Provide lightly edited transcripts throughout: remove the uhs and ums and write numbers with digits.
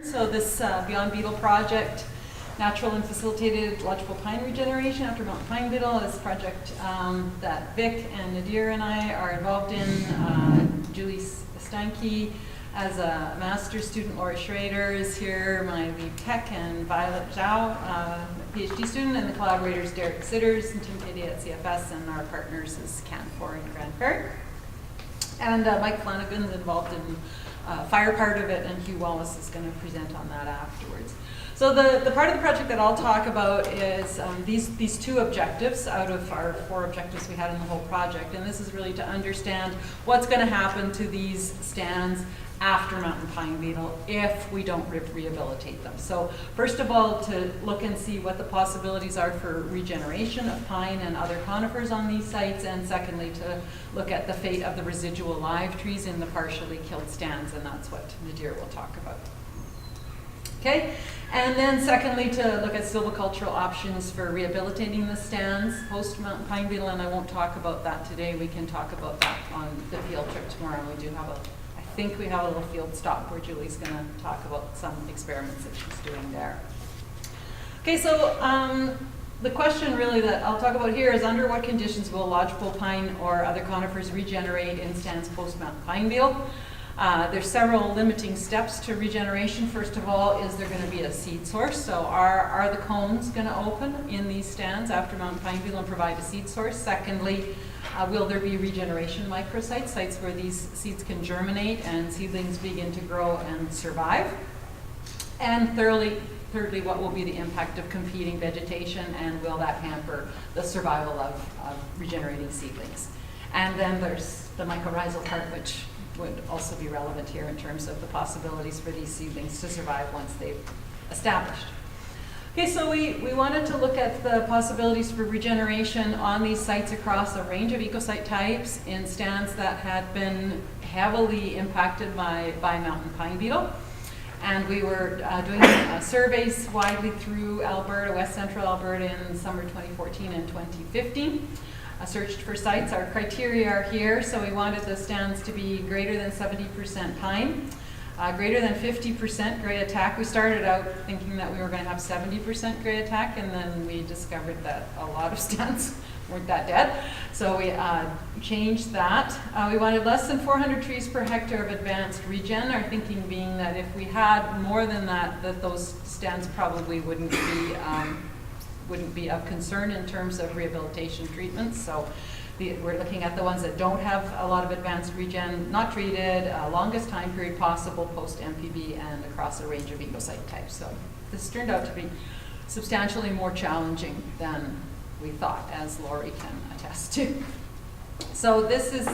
So this Beyond Beetle project, natural and facilitated lodgepole pine regeneration after mountain pine beetle, is a project that Vic and Nadir and I are involved in. Julie Steinke as a master's student, Laura Schrader is here, my lead tech, and Violet Zhao, PhD student, and the collaborators Derek Sitters and Tim Katie at CFS, and our partners is Canfor and Grand Prairie. And Mike Flanagan's involved in fire part of it, and Hugh Wallace is going to present on that afterwards. So the part of the project that I'll talk about is these two objectives out of our 4 objectives we had in the whole project, and this is really to understand what's going to happen to these stands after mountain pine beetle if we don't rehabilitate them. So first of all, to look and see what the possibilities are for regeneration of pine and other conifers on these sites, and secondly to look at the fate of the residual live trees in the partially killed stands, and that's what Nadir will talk about. Okay, and then secondly to look at silvicultural options for rehabilitating the stands post mountain pine beetle, and I won't talk about that today. We can talk about that on the field trip tomorrow. We do have I think we have a little field stop where Julie's going to talk about some experiments that she's doing there. Okay, so the question really that I'll talk about here is under what conditions will lodgepole pine or other conifers regenerate in stands post mountain pine beetle? There's several limiting steps to regeneration. First of all, is there going to be a seed source? So are the cones going to open in these stands after mountain pine beetle and provide a seed source? Secondly, will there be regeneration microsites, sites where these seeds can germinate and seedlings begin to grow and survive? And thirdly, what will be the impact of competing vegetation, and will that hamper the survival of regenerating seedlings? And then there's the mycorrhizal part, which would also be relevant here in terms of the possibilities for these seedlings to survive once they've established. Okay, so we wanted to look at the possibilities for regeneration on these sites across a range of ecosite types in stands that had been heavily impacted by mountain pine beetle. And we were doing surveys widely through Alberta, West Central Alberta in summer 2014 and 2015. Searched for sites. Our criteria are here, so we wanted the stands to be greater than 70% pine, greater than 50% gray attack. We started out thinking that we were going to have 70% gray attack, and then we discovered that a lot of stands weren't that dead, so we changed that. We wanted less than 400 trees per hectare of advanced regen, our thinking being that if we had more than that, that those stands probably wouldn't be of concern in terms of rehabilitation treatments. So we're looking at the ones that don't have a lot of advanced regen, not treated, longest time period possible post MPB, and across a range of ecosite types. So this turned out to be substantially more challenging than we thought, as Laurie can attest to. So this is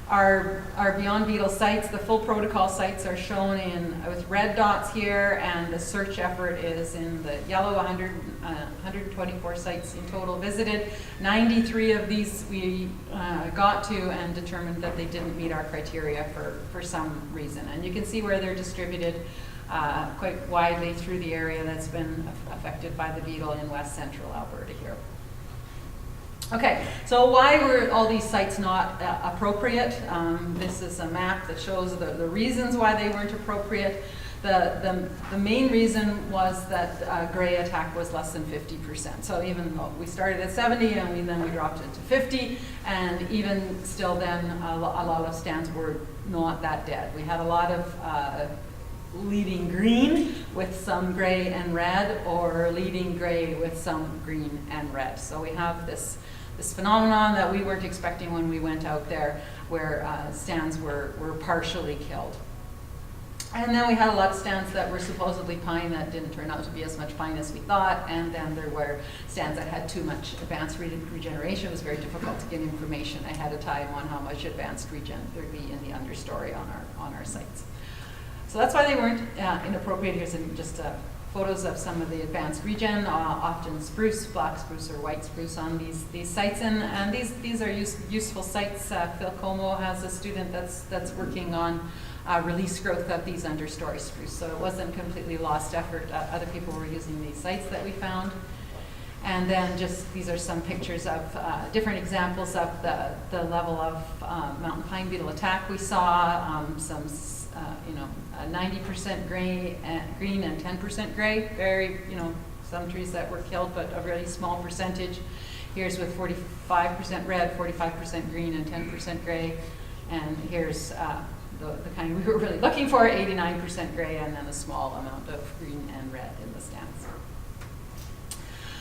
our Beyond Beetle sites. The full protocol sites are shown with red dots here, and the search effort is in the yellow. 124 sites in total visited. 93 of these we got to and determined that they didn't meet our criteria for some reason. And you can see where they're distributed quite widely through the area that's been affected by the beetle in West Central Alberta here. Okay, so why were all these sites not appropriate? This is a map that shows the reasons why they weren't appropriate. The main reason was that gray attack was less than 50%. So even though we started at 70 and then we dropped it to 50, and even still then a lot of stands were not that dead. We had a lot of leading green with some gray and red, or leading gray with some green and red. So we have this phenomenon that we weren't expecting when we went out there, where stands were partially killed. And then we had a lot of stands that were supposedly pine that didn't turn out to be as much pine as we thought, and then there were stands that had too much advanced regeneration. It was very difficult to get information ahead of time on how much advanced regen there'd be in the understory on our sites. So that's why they weren't inappropriate. Here's just photos of some of the advanced regen, often spruce, black spruce, or white spruce on these sites, and these are useful sites. Phil Como has a student that's working on release growth of these understory spruce, so it wasn't completely lost effort. Other people were using these sites that we found. And then just, these are some pictures of different examples of the level of mountain pine beetle attack we saw. Some, you know, 90% green and 10% gray. Very, you know, some trees that were killed, but a really small percentage. Here's with 45% red, 45% green, and 10% gray. And here's the kind we were really looking for, 89% gray, and then a small amount of green and red in the stands.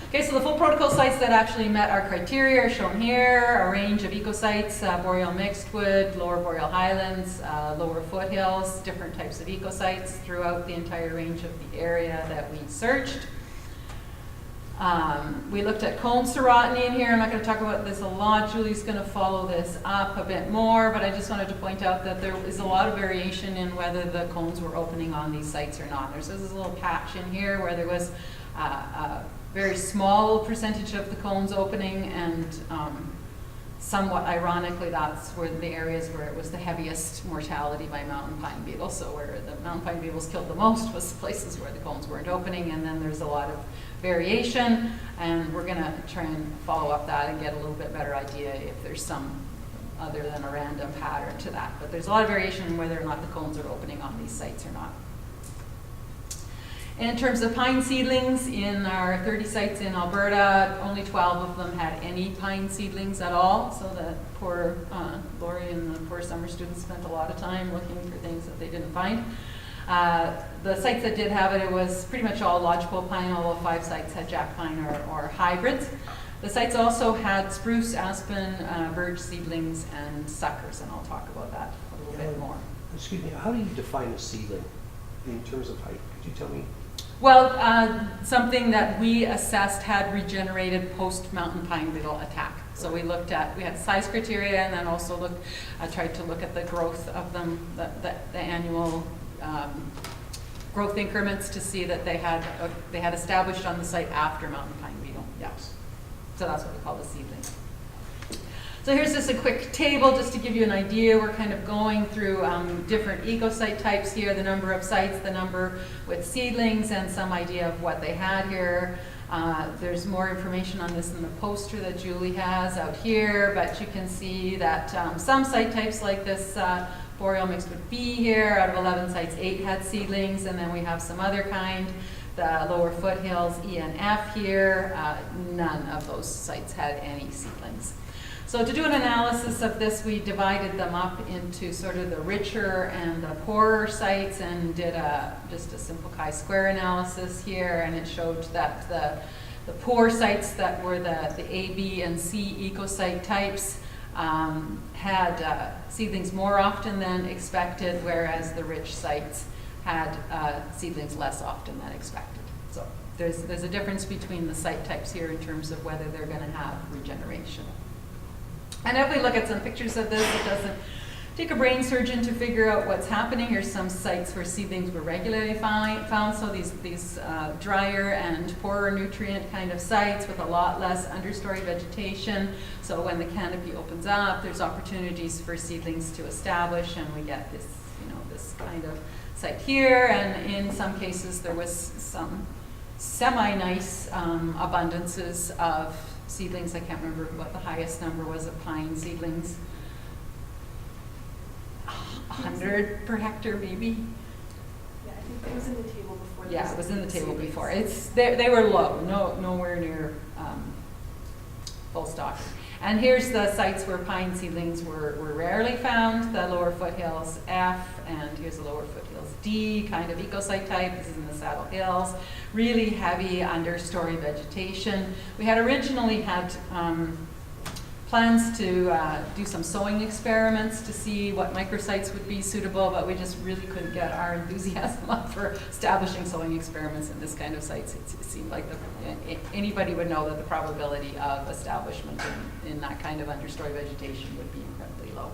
Okay, so the full protocol sites that actually met our criteria are shown here. A range of ecosites, boreal mixedwood, lower boreal highlands, lower foothills, different types of ecosites throughout the entire range of the area that we searched. We looked at cone serotiny in here. I'm not going to talk about this a lot. Julie's going to follow this up a bit more, but I just wanted to point out that there is a lot of variation in whether the cones were opening on these sites or not. There's this little patch in here where there was a very small percentage of the cones opening, and somewhat ironically, that's where the areas where it was the heaviest mortality by mountain pine beetle. So where the mountain pine beetles killed the most was the places where the cones weren't opening, and then there's a lot of variation, and we're going to try and follow up that and get a little bit better idea if there's some other than a random pattern to that. But there's a lot of variation in whether or not the cones are opening on these sites or not. In terms of pine seedlings, in our 30 sites in Alberta, only 12 of them had any pine seedlings at all. So the poor Lori and the poor summer students spent a lot of time looking for things that they didn't find. The sites that did have it, it was pretty much all lodgepole pine, although 5 sites had jack pine or hybrids. The sites also had spruce, aspen, birch seedlings, and suckers, and I'll talk about that a little bit more. Excuse me, how do you define a seedling in terms of height? Could you tell me? Well, something that we assessed had regenerated post-mountain pine beetle attack. So we looked at, we had size criteria, and then also tried to look at the growth of them, the annual growth increments to see that they had established on the site after mountain pine beetle. Yes. So that's what we call the seedling. So here's just a quick table just to give you an idea. We're kind of going through different ecosite types here, the number of sites, the number with seedlings, and some idea of what they had here. There's more information on this in the poster that Julie has out here, but you can see that some site types like this boreal mixedwood B here, out of 11 sites, 8 had seedlings, and then we have some other kind, the lower foothills E and F here. None of those sites had any seedlings. So to do an analysis of this, we divided them up into sort of the richer and the poorer sites, and did just a simple chi-square analysis here, and it showed that the poor sites that were the A, B, and C ecosite types had seedlings more often than expected, whereas the rich sites had seedlings less often than expected. So there's a difference between the site types here in terms of whether they're going to have regeneration. And if we look at some pictures of this, it doesn't take a brain surgeon to figure out what's happening. Here's some sites where seedlings were regularly found. So these drier and poorer nutrient kind of sites with a lot less understory vegetation. So when the canopy opens up, there's opportunities for seedlings to establish, and we get this, this kind of site here. And in some cases, there was some semi-nice abundances of seedlings. I can't remember what the highest number was of pine seedlings. 100 per hectare, maybe. Yeah, I think it was in the table before. Yeah, it was in the table before. They were low, nowhere near full stock. And here's the sites where pine seedlings were rarely found, the lower foothills F, and here's the lower foothills D, kind of ecosite type. This is in the Saddle Hills. Really heavy understory vegetation. We had originally had plans to do some sowing experiments to see what microsites would be suitable, but we just really couldn't get our enthusiasm up for establishing sowing experiments in this kind of sites. It seemed like anybody would know that the probability of establishment in that kind of understory vegetation would be incredibly low.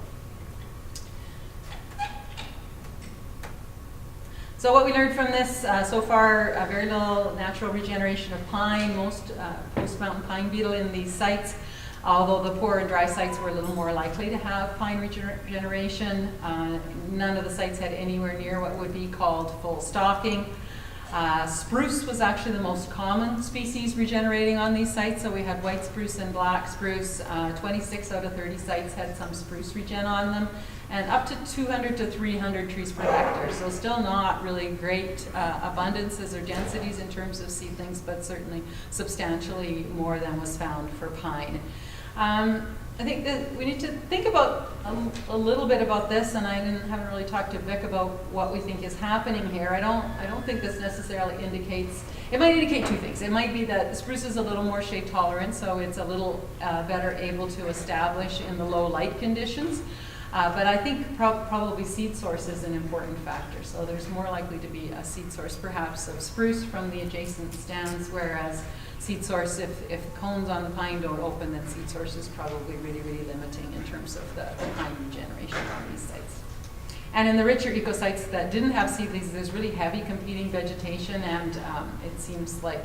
So what we learned from this so far, very little natural regeneration of pine, most post-mountain pine beetle in these sites. Although the poor and dry sites were a little more likely to have pine regeneration, none of the sites had anywhere near what would be called full stocking. Spruce was actually the most common species regenerating on these sites, so we had white spruce and black spruce. 26 out of 30 sites had some spruce regen on them, and up to 200 to 300 trees per hectare. So still not really great abundances or densities in terms of seedlings, but certainly substantially more than was found for pine. I think that we need to think about a little bit about this, and I haven't really talked to Vic about what we think is happening here. I don't think this necessarily indicates. It might indicate two things. It might be that spruce is a little more shade tolerant, so it's a little better able to establish in the low light conditions. But I think probably seed source is an important factor. So there's more likely to be a seed source, perhaps, of spruce from the adjacent stands, whereas seed source, if cones on the pine don't open, then seed source is probably really, really limiting in terms of the pine regeneration on these sites. And in the richer ecosites that didn't have seedlings, there's really heavy competing vegetation, and it seems like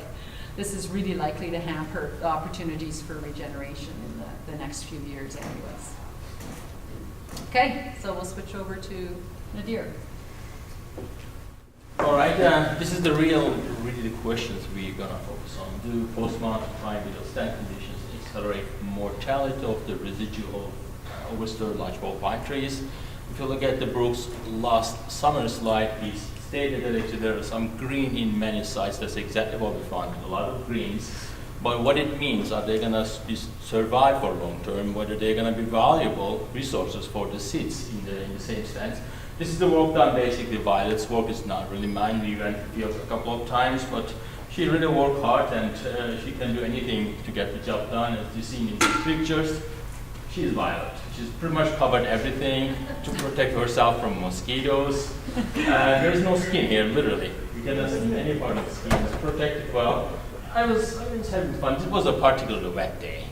this is really likely to hamper the opportunities for regeneration in the next few years anyways. Okay, so we'll switch over to Nadir. All right, this is really the questions we're gonna focus on. Do post-mountain pine beetle stand conditions accelerate mortality of the residual overstored lodgepole pine trees? If you look at the Brooks last summer slide, he stated that actually there are some green in many sites. That's exactly what we found, a lot of greens. But what it means, are they gonna survive for long term? Whether they're gonna be valuable resources for the seeds in the same stands? This is the work done basically. Violet's work is not really mine. We went to the field a couple of times, but she really worked hard, and she can do anything to get the job done. As you see in these pictures, she's Violet. She's pretty much covered everything to protect herself from mosquitoes. There's no skin here, literally. You cannot see any part of the skin. It's protected well. I was having fun. It was a particularly wet day.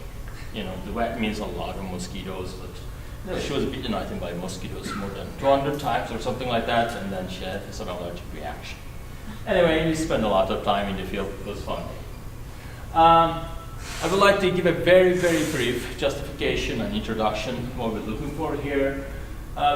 You know, the wet means a lot of mosquitoes, but she was bitten, I think, by mosquitoes more than 200 times or something like that, and then she had some allergic reaction. Anyway, we spent a lot of time in the field. It was fun. I would like to give a very, very brief justification and introduction what we're looking for here.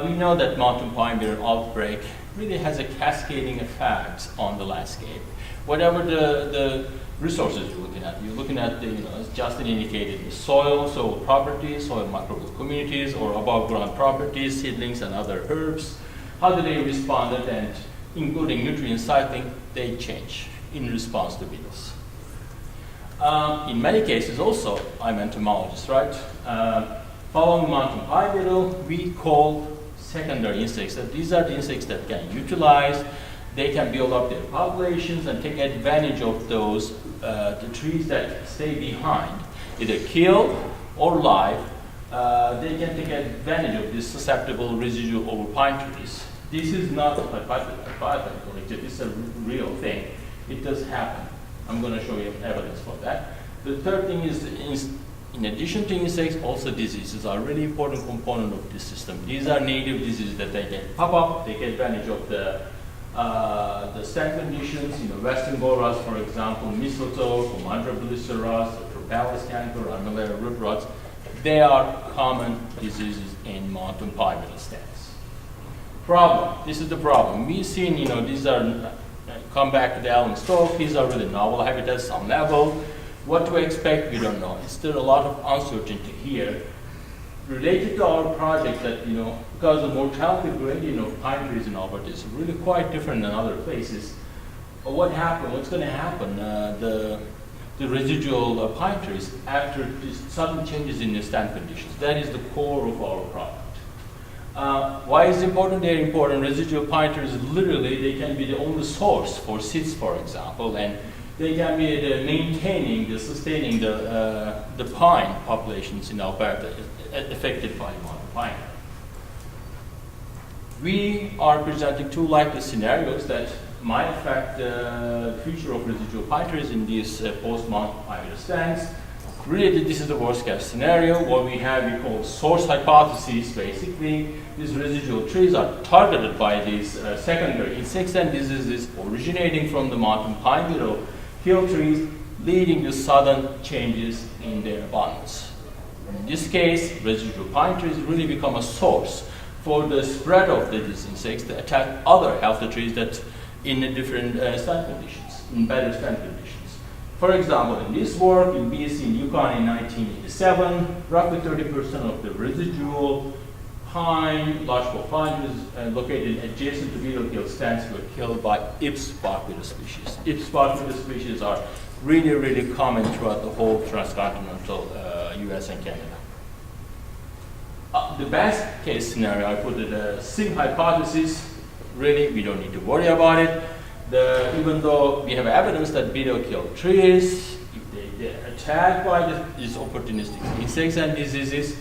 We know that mountain pine beetle outbreak really has a cascading effect on the landscape. Whatever the resources you're looking at the, as Justin indicated, the soil properties, soil microbial communities, or above ground properties, seedlings and other herbs. How do they respond, and including nutrient cycling, they change in response to beetles. In many cases also, I'm entomologist, right? Following mountain pine beetle, we call secondary insects. That these are the insects that can utilize. They can build up their populations and take advantage of those, the trees that stay behind, either kill or live. They can take advantage of these susceptible residual over pine trees. This is not hypothetical, this is a real thing. It does happen. I'm going to show you evidence for that. The third thing is, in addition to insects, also diseases are a really important component of this system. These are native diseases that they can pop up, take advantage of the stand conditions, western bow rust, for example, mistletoe, Commandra blistera, Tropalis canker, Armillera root rots. They are common diseases in mountain pine beetle stands. Problem. This is the problem. We've seen, these are, come back to the Allen Stoke, these are really novel habitats, some level. What to expect, we don't know. It's still a lot of uncertainty here. Related to our project that, because the mortality gradient of pine trees in Alberta is really quite different than other places. What's going to happen? The residual pine trees after these sudden changes in the stand conditions. That is the core of our product. Why is it important? They're important. Residual pine trees, literally, they can be the only source for seeds, for example, and they can be sustaining the pine populations in Alberta affected by mountain pine. We are presenting two likely scenarios that might affect the future of residual pine trees in these post-mountain pine beetle stands. Really, this is the worst case scenario. What we call source hypotheses. Basically, these residual trees are targeted by these secondary insects and diseases originating from the mountain pine beetle hill trees, leading to sudden changes in their abundance. In this case, residual pine trees really become a source for the spread of these insects that attack other healthy trees that in different stand conditions, in better stand conditions. For example, in this work in BC and Yukon in 1987, roughly 30% of the residual pine, lodgepole pine located adjacent to beetle-killed stands were killed by Ips bark beetle species. Ips bark beetle species are really, really common throughout the whole transcontinental US and Canada. The best case scenario, I put it a SIM hypothesis. Really, we don't need to worry about it. Even though we have evidence that beetle kill trees, if they get attacked by these opportunistic insects and diseases,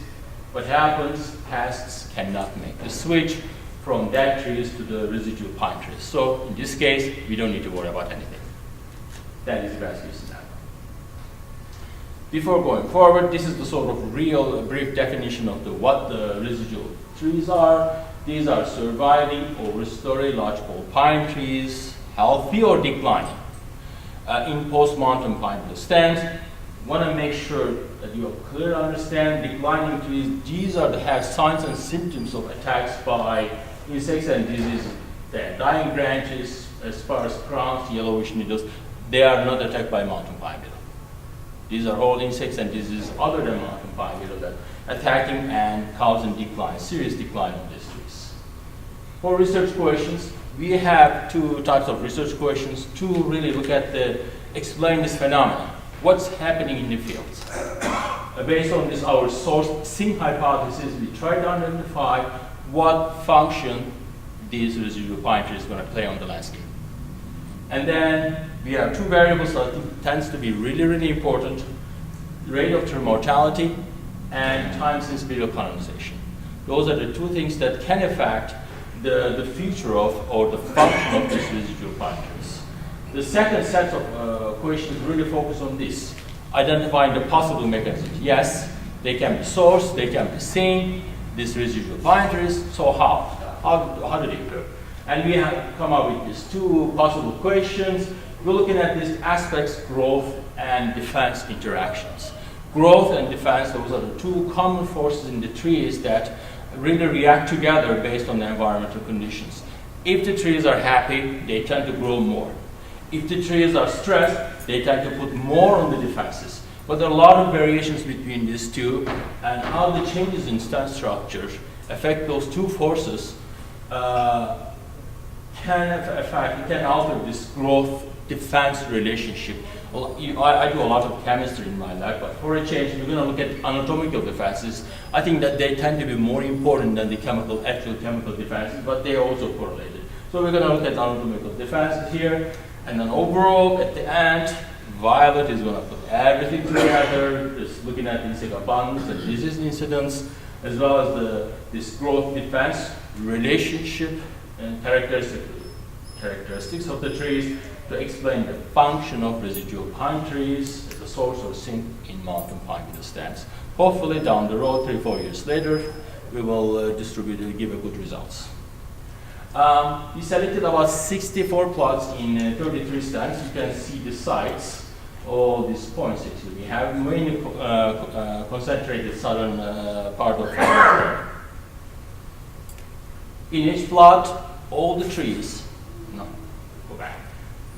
what happens, pests cannot make the switch from dead trees to the residual pine trees. So in this case, we don't need to worry about anything. That is the best case scenario. Before going forward, this is the sort of real brief definition of what the residual trees are. These are surviving or restoring lodgepole pine trees, healthy or declining. In post-mountain pine beetle stands, want to make sure that you have clear understand declining trees. These are have signs and symptoms of attacks by insects and diseases. They are dying branches, sparse crowns, yellowish needles. They are not attacked by mountain pine beetle. These are all insects and diseases other than mountain pine beetle that attacking and causing decline, serious decline of these trees. For research questions, we have two types of research questions to really look at explain this phenomenon. What's happening in the fields? Based on this, our source SIM hypothesis, we try to identify what function these residual pine trees are going to play on the landscape. And then we have two variables that I think tends to be really, really important: rate of tree mortality and time since beetle colonization. Those are the two things that can affect the future of or the function of these residual pine trees. The second set of questions really focus on this, identifying the possible mechanisms. Yes, they can be sourced, they can be seen, these residual pine trees, so how do they occur? And we have come up with these two possible questions. We're looking at these aspects, growth and defense interactions. Growth and defense, those are the two common forces in the trees that really react together based on the environmental conditions. If the trees are happy, they tend to grow more. If the trees are stressed, they tend to put more on the defenses. But there are a lot of variations between these two, and how the changes in stand structure affect those two forces can alter this growth-defense relationship. Well, I do a lot of chemistry in my life, but for a change, we're going to look at anatomical defenses. I think that they tend to be more important than the actual chemical defenses, but they are also correlated. So we're going to look at anatomical defenses here, and then overall, at the end, Violet is going to put everything together, just looking at insect abundance and disease incidence, as well as this growth-defense relationship and characteristics of the trees to explain the function of residual pine trees as a source or sink in mountain pine beetle stands. Hopefully down the road, 3-4 years later, we will give a good results. We selected about 64 plots in 33 stands. You can see the sites, all these points actually. We have mainly concentrated southern part of Alberta. In each plot, all the trees,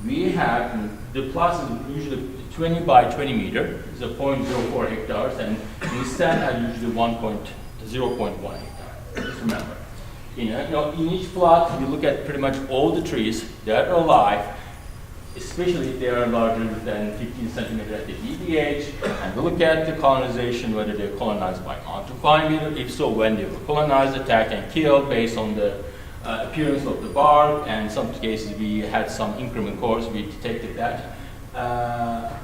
we have, the plots is usually 20 by 20 meter, it's a 0.04 hectares, and in stand are usually 0.1 hectare. Just remember. In each plot, we look at pretty much all the trees that are alive, especially if they are larger than 15 centimeters at the DBH, and we look at the colonization, whether they're colonized by mountain pine beetle, if so, when they were colonized, attacked, and killed based on the appearance of the bark, and in some cases we had some increment cores, we detected that.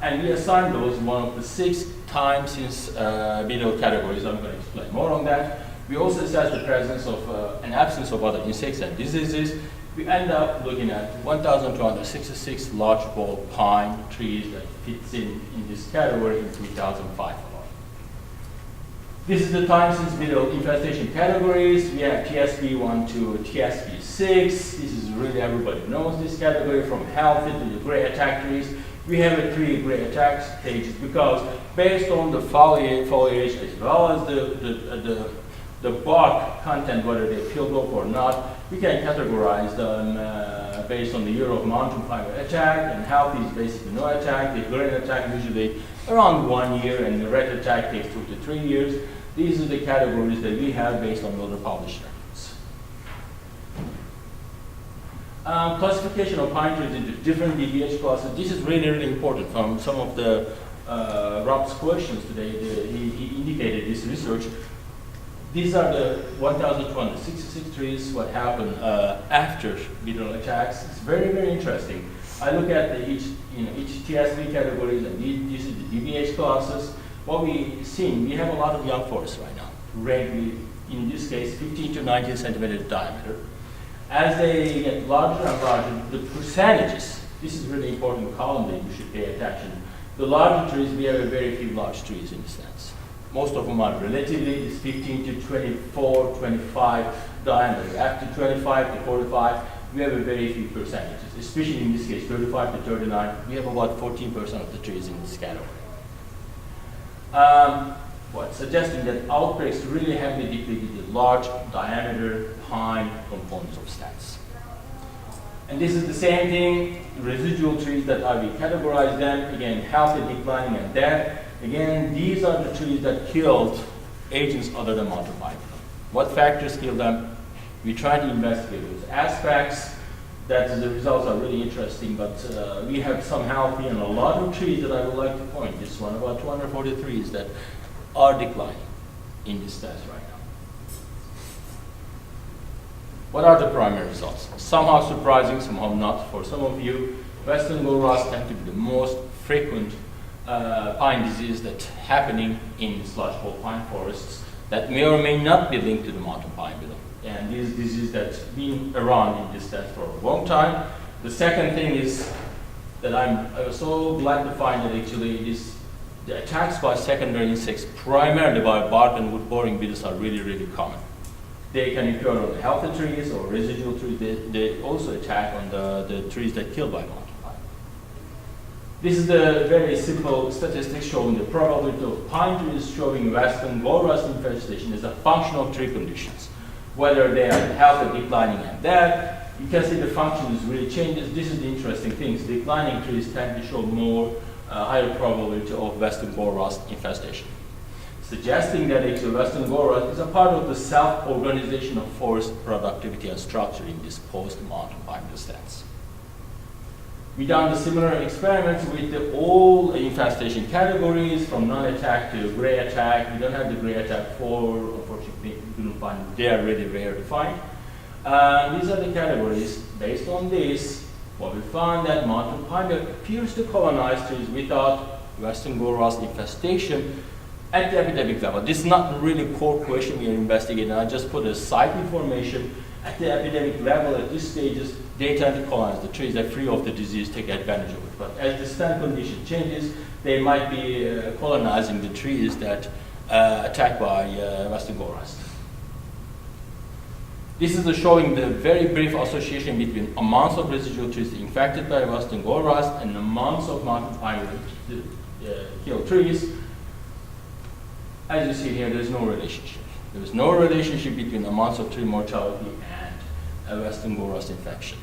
And we assigned those one of the 6 time since beetle categories. I'm going to explain more on that. We also assess the presence of an absence of other insects and diseases. We end up looking at 1,266 lodgepole pine trees that fits in this category in 2005. This is the time since beetle infestation categories. We have TSB1 to TSB6. This is really, everybody knows this category, from healthy to the gray attack trees. We have 3 gray attack stages because based on the foliage as well as the bark content, whether they're peeled off or not, we can categorize them based on the year of mountain pine attack, and healthy is basically no attack. The green attack usually around 1 year, and the red attack takes 2 to 3 years. These are the categories that we have based on other published records. Classification of pine trees into different DBH classes. This is really, really important. From some of the Rob's questions today, he indicated this research. These are the 1,266 trees, what happened after beetle attacks. It's very, very interesting. I look at each TSV categories, and these are the DBH classes. What we see, we have a lot of young forests right now, ranging, in this case, 15 to 19 centimeter diameter. As they get larger and larger, the percentages, this is really important column that you should pay attention. The larger trees, we have very few large trees in the sense. Most of them are relatively, it's 15 to 24, 25 diameter. After 25 to 45, we have a very few percentages, especially in this case, 35 to 39, we have about 14% of the trees in this category. Suggesting that outbreaks really heavily depleted the large diameter pine components of stands. And this is the same thing, residual trees that are, we categorize them, again, healthy, declining, and dead. Again, these are the trees that killed agents other than mountain pine. What factors kill them? We try to investigate those aspects. That the results are really interesting, but we have some healthy and a lot of trees that I would like to point. This one, about 240 trees that are declining in this test right now. What are the primary results? Somehow surprising, somehow not. For some of you, Western bull rust tend to be the most frequent pine disease that's happening in these lodgepole pine forests that may or may not be linked to the mountain pine beetle. And this disease that's been around in this test for a long time. The second thing is that I was so glad to find that actually the attacks by secondary insects, primarily by bark and wood boring beetles, are really, really common. They can occur on the healthy trees or residual trees. They also attack on the trees that killed by mountain pine. This is the very simple statistics showing the probability of pine trees showing western bull rust infestation as a function of tree conditions. Whether they are healthy, declining, and dead, you can see the functions really changes. This is the interesting things. Declining trees tend to show more higher probability of western bull rust infestation, suggesting that actually western bull rust is a part of the self-organization of forest productivity and structure in this post-mountain pine stands. We done the similar experiments with all infestation categories, from non-attack to gray attack. We don't have the gray attack 4, unfortunately, we couldn't find them. They are really rare to find. These are the categories. Based on this, what we found that mountain pine appears to colonize trees without western bull rust infestation at the epidemic level. This is not really a core question we are investigating. I just put a site information at the epidemic level. At these stages, they tend to colonize the trees that are free of the disease, take advantage of it. But as the stand condition changes, they might be colonizing the trees that attacked by western bull rust. This is showing the very brief association between amounts of residual trees infected by western bull rust and amounts of mountain pine killed trees. As you see here, there's no relationship. There is no relationship between amounts of tree mortality and western bull rust infection.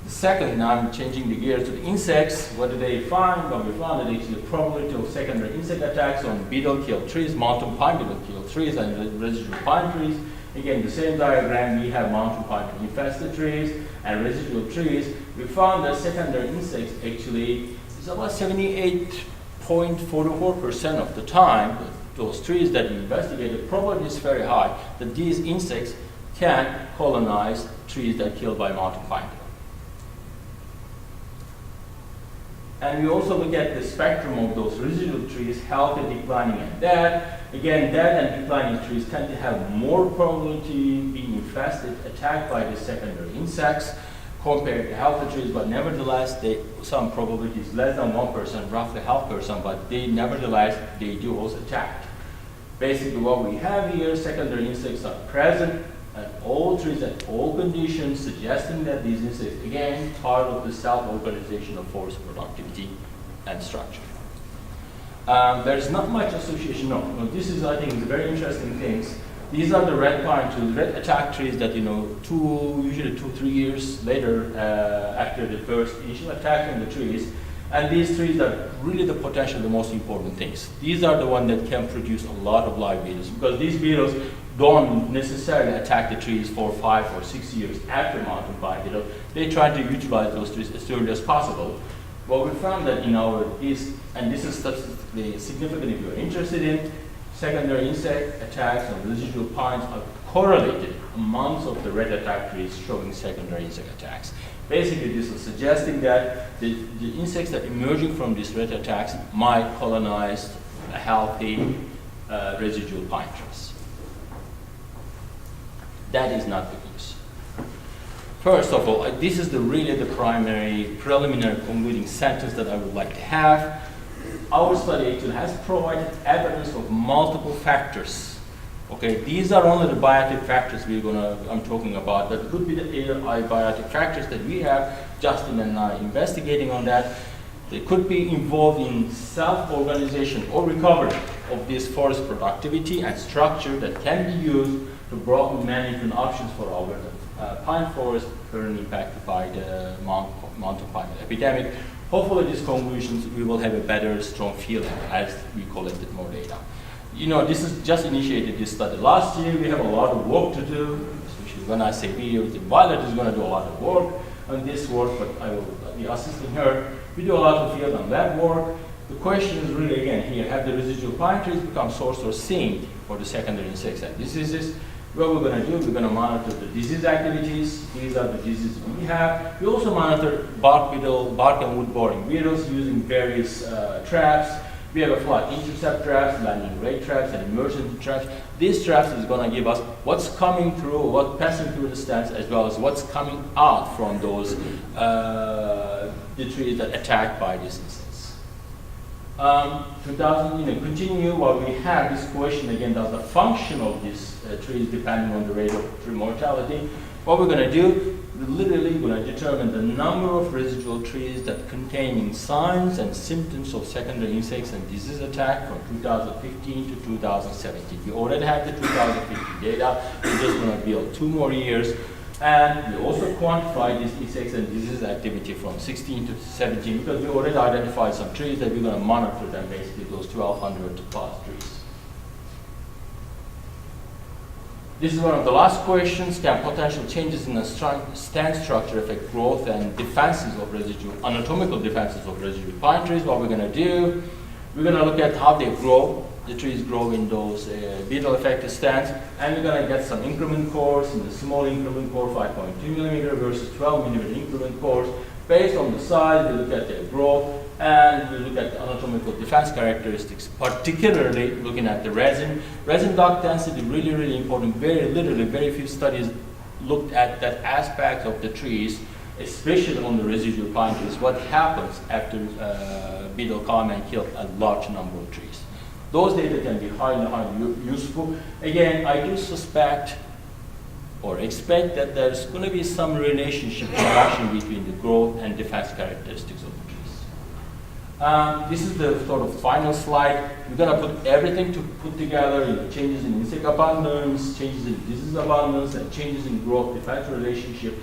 The second, now I'm changing the gears to the insects. What did they find? Well, we found that actually the probability of secondary insect attacks on beetle-killed trees, mountain pine beetle-killed trees, and residual pine trees. Again, the same diagram, we have mountain pine infested trees and residual trees. We found that secondary insects actually is about 78.44% of the time. Those trees that we investigated, probably is very high that these insects can colonize trees that are killed by mountain pine beetle. And we also look at the spectrum of those residual trees, healthy, declining, and dead. Again, dead and declining trees tend to have more probability being infested, attacked by the secondary insects compared to healthy trees, but nevertheless, some probability is less than 1%, roughly 0.5%, but nevertheless, they do also attack. Basically, what we have here, secondary insects are present at all trees, at all conditions, suggesting that these insects, again, part of the self-organization of forest productivity and structure. There's not much association. No, this is, I think, very interesting things. These are the red pine trees, red attack trees that, usually 2-3 years later, after the first initial attack on the trees. And these trees are really the potential, the most important things. These are the ones that can produce a lot of live beetles, because these beetles don't necessarily attack the trees for 5 or 6 years after mountain pine beetle. They try to utilize those trees as early as possible. Well, we found that in our and this is statistically significant if you're interested in, secondary insect attacks on residual pines are correlated amounts of the red attack trees showing secondary insect attacks. Basically, this is suggesting that the insects that are emerging from these red attacks might colonize a healthy residual pine trees. That is not the case. First of all, this is really the primary preliminary concluding sentence that I would like to have. Our study actually has provided evidence of multiple factors. Okay, these are only the biotic factors I'm talking about. That could be the abiotic factors that we have, Justin and I investigating on that. They could be involved in self-organization or recovery of this forest productivity and structure that can be used to broaden management options for our pine forest currently impacted by the mountain pine epidemic. Hopefully these conclusions, we will have a better, strong feeling as we collected more data. This is just initiated this study. Last year, we have a lot of work to do, especially when I say we, Violet is going to do a lot of work on this work, but I will be assisting her. We do a lot of field and lab work. The question is really, again, here, have the residual pine trees become source or sink for the secondary insects and diseases? What we're going to do, we're going to monitor the disease activities. These are the diseases we have. We also monitor bark and wood boring beetles using various traps. We have a flood intercept traps, landing rate traps, and emergency traps. These traps is going to give us what's coming through, what's passing through the stands, as well as what's coming out from those the trees that are attacked by these insects. Continue while we have this question again, does the function of these trees depending on the rate of tree mortality? What we're going to do, we're literally going to determine the number of residual trees that containing signs and symptoms of secondary insects and disease attack from 2015 to 2017. We already have the 2015 data. We're just going to build 2 more years. And we also quantify these insects and disease activity from 16 to 17 because we already identified some trees that we're going to monitor them, basically those 1,200 plus trees. This is one of the last questions. Can potential changes in the stand structure affect growth and defenses of anatomical defenses of residual pine trees? What we're going to do, we're going to look at how they grow. The trees grow in those beetle-affected stands, and we're going to get some increment cores in the small increment core, 5.2 millimeter versus 12 millimeter increment cores. Based on the size, we look at their growth, and we look at the anatomical defense characteristics, particularly looking at the resin. Resin duct density, really, really important. Very few studies looked at that aspect of the trees, especially on the residual pine trees. What happens after beetle come and kill a large number of trees? Those data can be highly useful. Again, I do suspect or expect that there's going to be some relationship between the growth and defense characteristics of the trees. This is the sort of final slide. We're going to put everything together, changes in insect abundance, changes in disease abundance, and changes in growth defense relationship.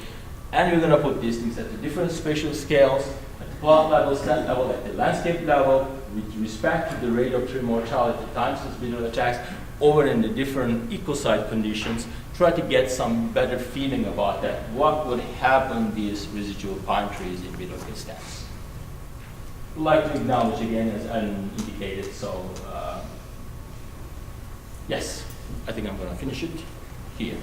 And we're going to put these things at the different spatial scales, at the plot level, stand level, at the landscape level, with respect to the rate of tree mortality times since beetle attacks over in the different ecosite conditions, try to get some better feeling about that. What would happen these residual pine trees in beetle stands? I'd like to acknowledge again, as I indicated, so yes, I think I'm going to finish it here.